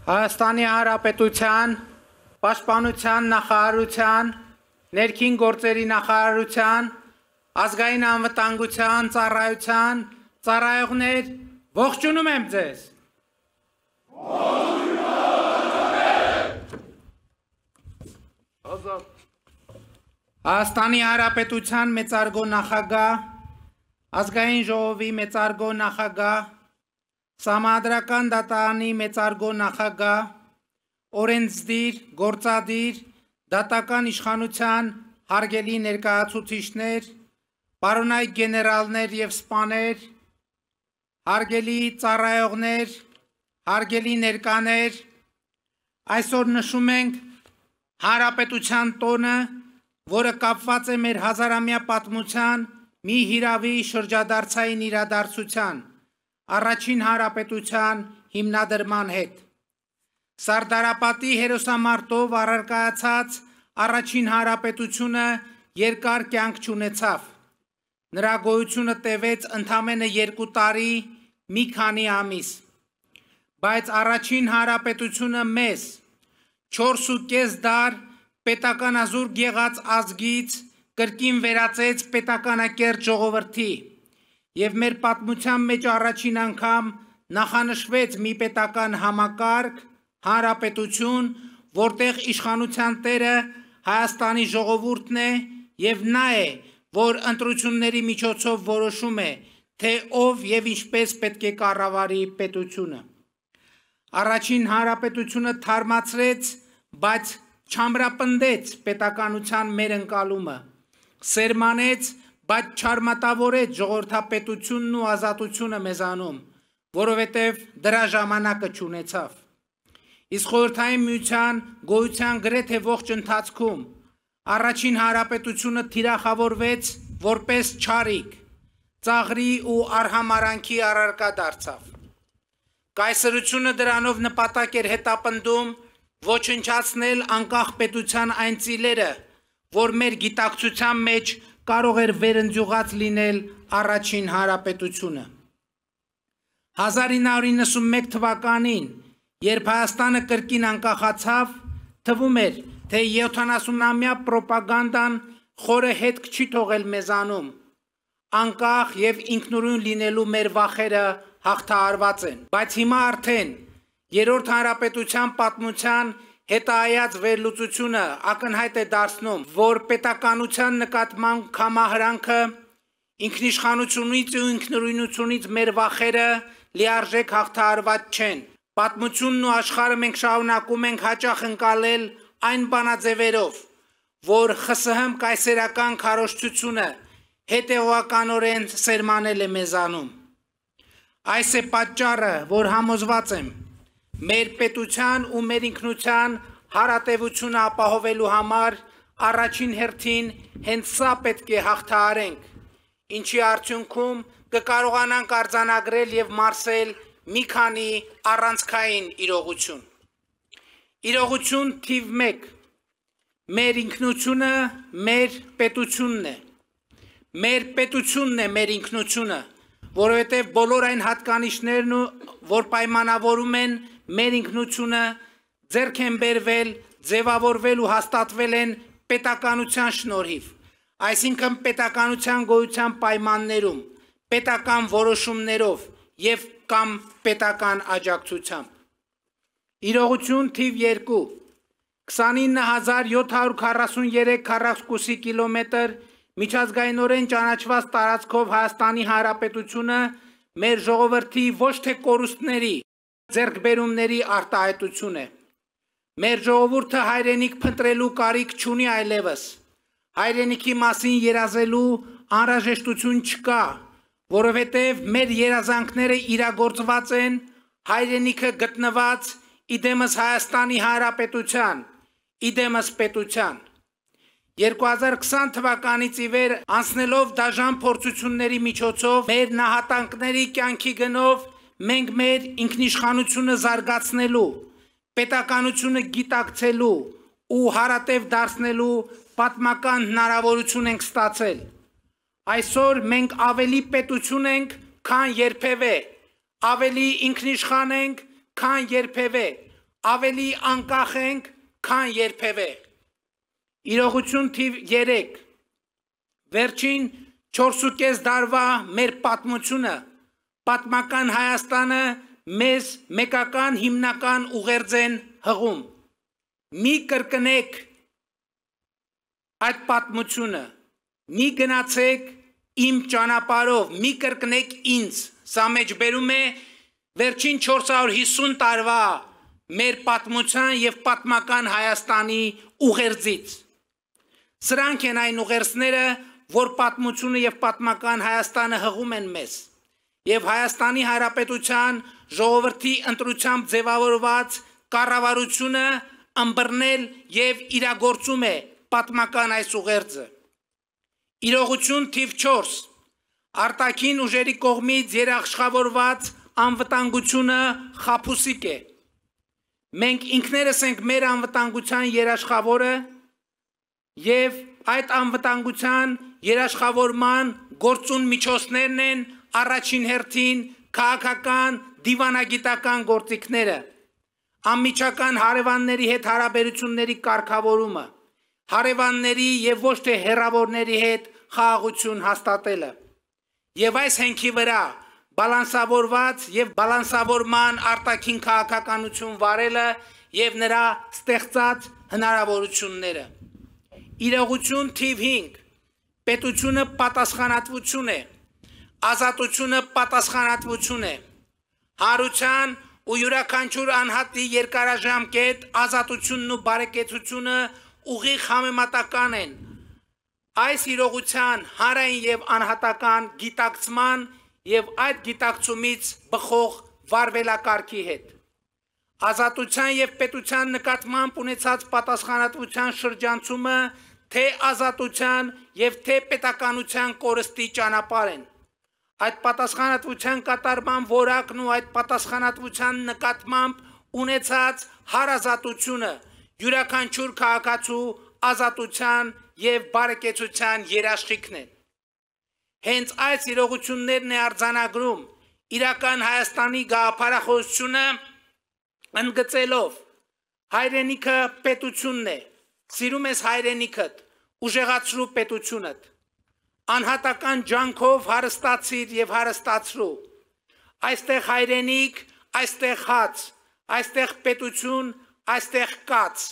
Հայաստանի Հանրապետության Պաշտպանության նախարարության, Ներքին գործերի նախարարության, Ազգային անվտանգության ծառայության ծառայողներ, ողջունում եմ ձեզ։ Հայաստանի Հանրապետության մեծարգո նախագահ, Ազգային ժողովի մեծարգո նախագահ, Սահմանադրական դատարանի մեծարգո նախագահ, օրենսդիր, գործադիր, դատական իշխանության հարգելի ներկայացուցիչներ, պարոնայք գեներալներ և սպաներ, հարգելի ծառայողներ, հարգելի ներկաներ, այսօր նշում ենք Հանրապետության տոնը, որը կապված է մեր հազարամյա պատմության մի հիրավի շրջադարձային իրադարձության, Առաջին Հանրապետության հիմնադրման հետ։ Սարդարապատի հերոսամարտով առարկայացած Առաջին Հանրապետությունը երկար կյանք չունեցավ։ Նրա գոյությունը տևեց ընդամենը 2 տարի, մի քանի ամիս։ Բայց Առաջին Հանրապետությունը մեզ 4.5 դար պետականազուրկ եղած ազգից կրկին վերածեց պետականակերտ ժողովրդի և մեր պատմության մեջ առաջին անգամ նախանշվեց մի պետական համակարգ, հանրապետություն, որտեղ իշխանության տերը Հայաստանի ժողովուրդն է և նա է, որ ընտրությունների միջոցով որոշում է, թե ով և ինչպես պետք է կառավարի պետությունը։ Առաջին Հանրապետությունը թարմացրեց, բայց չամրապնդեց պետականության մեր ընկալումը, սերմանեց, բայց չարմատավորեց ժողովրդապետությունն ու ազատությունը մեզանում, որովհետև դրա ժամանակը չունեցավ։ Իսկ Խորհրդային Միության գոյության գրեթե ողջ ընթացքում Առաջին Հանրապետությունը թիրախավորվեց որպես չարիք, ծաղրի ու արհամարանքի առարկա դարձավ։ Կայսրությունը դրանով նպատակ էր հետապնդում ոչնչացնել անկախ պետության այն ծիլերը, որ մեր գիտակցության մեջ կարող էր վերընձյուղած լինել Առաջին Հանրապետությունը։ 1991 թվականին, երբ Հայաստանը կրկին անկախացավ, թվում էր, թե 70-ամյա պրոպագանդան խորը հետք չի թողել մեզանում, անկախ և ինքնուրույն լինելու մեր վախերը հաղթահարված են։ Բայց հիմա արդեն Երրորդ Հանրապետության պատմության հետայած վերլուծությունը ակնհայտ է դարձնում, որ պետականության նկատմամբ կամահրանքը, ինքնիշխանությունից ու ինքնուրույնությունից մեր վախերը լիարժեք հաղթահարված չեն։ Պատմությունն ու աշխարհը մենք շարունակում ենք հաճախ ընկալել այն բանաձևերով, որ ԽՍՀՄ կայսերական քարոզչությունը հետևողականորեն սերմանել է մեզանում։ Այս է պատճառը, որ համոզված եմ, մեր պետության ու մեր ինքնության հարատևությունը ապահովելու համար առաջին հերթին հենց սա պետք է հաղթահարենք, ինչի արդյունքում կկարողանանք արձանագրել և մարսել մի քանի առանցքային իրողություն։ Իրողություն թիվ 1. Մեր ինքնությունը մեր պետությունն է։ Մեր պետությունն է մեր ինքնությունը, որովհետև բոլոր այն հատկանիշներն, որ պայմանավորում են մեր ինքնությունը, ձեռք են բերվել, ձևավորվել ու հաստատվել են պետականության շնորհիվ, այսինքն պետականության գոյության պայմաններում, պետական որոշումներով և կամ պետական աջակցությամբ։ Իրողություն թիվ 2. 29743 քառակուսի կիլոմետր միջազգայինորեն ճանաչված տարածքով Հայաստանի Հանրապետությունը մեր ժողովրդի ոչ թե կորուստների, ձեռքբերումների արտահայտություն է։ Մեր ժողովուրդը հայրենիք փնտրելու կարիք չունի այլևս, հայրենիքի մասին երազելու անհրաժեշտություն չկա, որովհետև մեր երազանքները իրագործված են, հայրենիքը գտնված իդեմս Հայաստանի Հանրապետության, իդեմս պետության։ 2020 թվականից ի վեր անցնելով դաժան փորձությունների միջոցով մեր նահատակների կյանքի գնով մենք մեր ինքնիշխանությունը զարգացնելու, պետականությունը գիտակցելու ու հարատև դարձնելու պատմական հնարավորություն ենք ստացել։ Այսօր մենք ավելի պետություն ենք, քան երբևէ, ավելի ինքնիշխան ենք, քան երբևէ, ավելի անկախ ենք, քան երբևէ։ Իրողություն թիվ 3. Վերջին 4.5 դարվա մեր պատմությունը, պատմական Հայաստանը մեզ մեկական հիմնական ուղերձ են հղում։ Մի կրկնեք այդ պատմությունը, մի գնացեք իմ ճանապարհով, մի կրկնեք ինձ, սա մեջբերում է վերջին 450 տարվա մեր պատմության եւ պատմական Հայաստանի ուղերձից։ Սրանք են այն ուղերձները, որ պատմությունը եւ պատմական Հայաստանը հղում են մեզ, եւ Հայաստանի Հանրապետության ժողովրդի ընտրությամբ ձևավորված կառավարությունը ըմբռնել եւ իրագործում է պատմական այս ուղերձը։ Իրողություն թիվ 4. Արտաքին ուժերի կողմից երաշխավորված անվտանգությունը խաբուսիկ է։ Մենք ինքներս ենք մեր անվտանգության երաշխավորը եւ այդ անվտանգության երաշխավորման գործուն միջոցներն են առաջին հերթին քաղաքական դիվանագիտական գործիքները, անմիջական հարևանների հետ հարաբերությունների կարգավորումը, հարևանների եւ ոչ թե հեռավորների հետ խաղաղություն հաստատելը եւ այս հենքի վրա բալանսավորված եւ բալանսավորման արտաքին քաղաքականություն վարելը եւ նրա ստեղծած հնարավորությունները։ Իրողություն թիվ 5. Պետությունը պատասխանատվություն է, ազատությունը պատասխանատվություն է, հարության ու յուրաքանչյուր անհատի երկարաժամկետ ազատությունն ու բարեկեցությունը ուղիղ համեմատական են այս իրողության հանրային եւ անհատական գիտակցման եւ այդ գիտակցումից բխող վարվելակարգի հետ։ Ազատության եւ պետության նկատմամբ ունեցած պատասխանատվության շրջանցումը թե ազատության եւ թե պետականության կորստի ճանապարհ են։ Այդ պատասխանատվության կատարման որակն ու այդ պատասխանատվության նկատմամբ ունեցած հարազատությունը յուրաքանչյուր քաղաքացու ազատության եւ բարեկեցության երաշխիքն են։ Հենց այս իրողություններն է արձանագրում իրական Հայաստանի գաղափարախոսությունը ընդգծելով հայրենիքը պետությունն է, սիրում ես հայրենիքդ, ուժեղացրու պետությունդ, անհատական ջանքով հարստացիր եւ հարստացրու, այստեղ հայրենիք, այստեղ հաց, այստեղ պետություն, այստեղ կաց,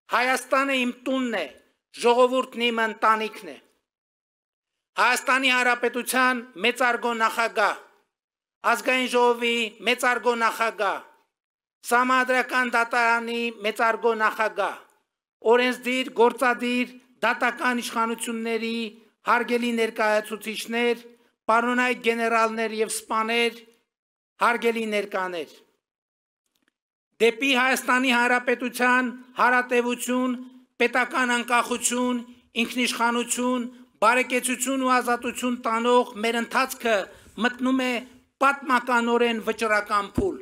Հայաստանը իմ տունն է, ժողովուրդն իմ ընտանիքն է։ Հայաստանի Հանրապետության մեծարգո նախագահ, ազգային ժողովի մեծարգո նախագահ, Սահմանադրական դատարանի մեծարգո նախագահ, օրենսդիր, գործադիր, դատական իշխանությունների հարգելի ներկայացուցիչներ, պարոնայք գեներալներ եւ սպաներ, հարգելի ներկաներ։ Դեպի Հայաստանի Հանրապետության հարատևություն, պետական անկախություն, ինքնիշխանություն, բարեկեցություն ու ազատություն տանող մեր ընթացքը մտնում է պատմականորեն վճռական փուլ։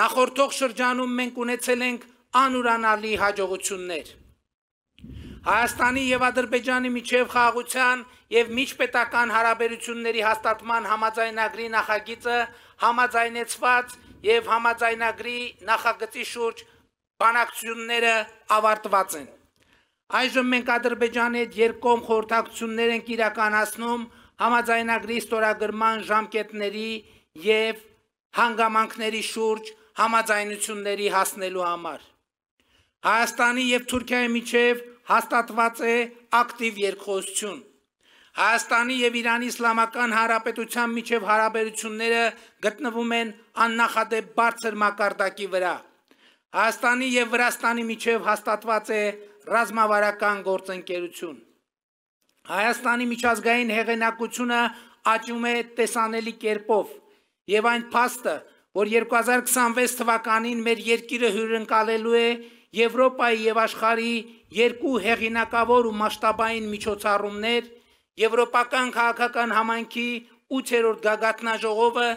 Նախորդող շրջանում մենք ունեցել ենք անուրանալի հաջողություններ։ Հայաստանի եւ Ադրբեջանի միջև խաղաղության եւ միջպետական հարաբերությունների հաստատման համաձայնագրի նախագիծը համաձայնեցված եւ համաձայնագրի նախագծի շուրջ բանակցությունները ավարտված են։ Այժմ մենք Ադրբեջանի հետ երկկողմ խորհրդակցություններ ենք իրականացնում համաձայնագրի ստորագրման ժամկետների եւ հանգամանքների շուրջ համաձայնությունների հասնելու համար։ Հայաստանի եւ Թուրքիայի միջև հաստատված է ակտիվ երկխոսություն։ Հայաստանի եւ Իրանի Իսլամական Հանրապետության միջև հարաբերությունները գտնվում են աննախադեպ բարձր մակարդակի վրա։ Հայաստանի եւ Վրաստանի միջև հաստատված է ռազմավարական գործընկերություն։ Հայաստանի միջազգային հեղինակությունը աճում է տեսանելի կերպով եւ այն փաստը, որ 2026 թվականին մեր երկիրը հյուրընկալելու է Եվրոպայի եւ աշխարհի երկու հեղինակավոր ու մասշտաբային միջոցառումներ, Եվրոպական քաղաքական համայնքի 8-րդ գագաթնաժողովը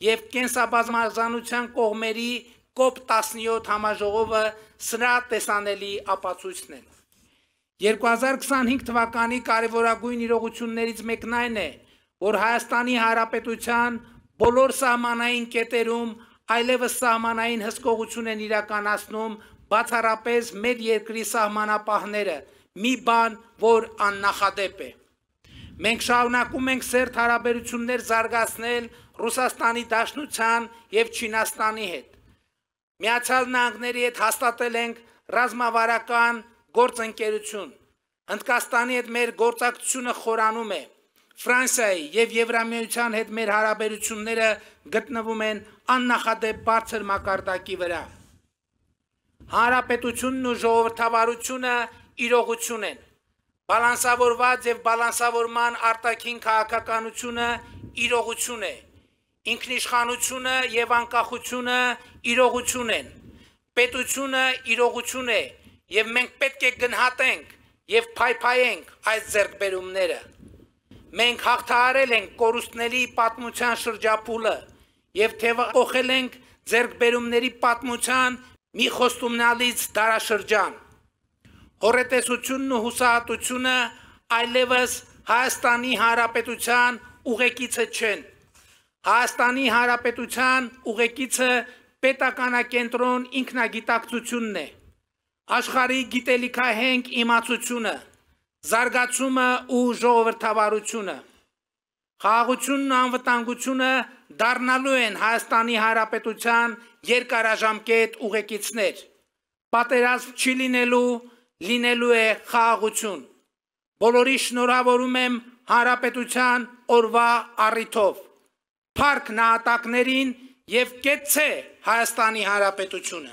եւ կենսաբազմազանության կողմերի COP17 համաժողովը սրա տեսանելի ապացույցն են։ 2025 թվականի կարևորագույն իրողություններից մեկն այն է, որ Հայաստանի Հանրապետության բոլոր սահմանային կետերում այլևս սահմանային հսկողություն են իրականացնում բացառապես մեր երկրի սահմանապահները, մի բան, որ աննախադեպ է։ Մենք շարունակում ենք սերտ հարաբերություններ զարգացնել Ռուսաստանի Դաշնության և Չինաստանի հետ։ Միացյալ Նահանգների հետ հաստատել ենք ռազմավարական գործընկերություն։ Հնդկաստանի հետ մեր գործակցությունը խորանում է։ Ֆրանսիայի և Եվրամիության հետ մեր հարաբերությունները գտնվում են աննախադեպ բարձր մակարդակի վրա։ Հանրապետությունն ու ժողովրդավարությունը իրողություն են։ Բալանսավորված և բալանսավորման արտաքին քաղաքականությունը իրողություն է։ Ինքնիշխանությունը և անկախությունը իրողություն են։ Պետությունը իրողություն է, և մենք պետք է գնահատենք և փայփայենք այս ձեռքբերումները։ Մենք հաղթահարել ենք կորուստների պատմության շրջափուլը և թևակոխել ենք ձեռքբերումների պատմության մի խոստումնալից դարաշրջան։ Հոռետեսությունն ու հուսահատությունը այլևս Հայաստանի Հանրապետության ուղեկիցը չեն։ Հայաստանի Հանրապետության ուղեկիցը պետականակենտրոն ինքնագիտակցությունն է, աշխարհի գիտելիքահենք իմացությունը, զարգացումը ու ժողովրդավարությունը։ Խաղաղությունն ու անվտանգությունը դառնալու են Հայաստանի Հանրապետության երկարաժամկետ ուղեկիցներ։ Պատերազմ չի լինելու է խաղաղություն։ Բոլորի շնորհավորում եմ Հանրապետության օրվա առիթով։ Փառք նահատակներին և կեցցե Հայաստանի Հանրապետությունը։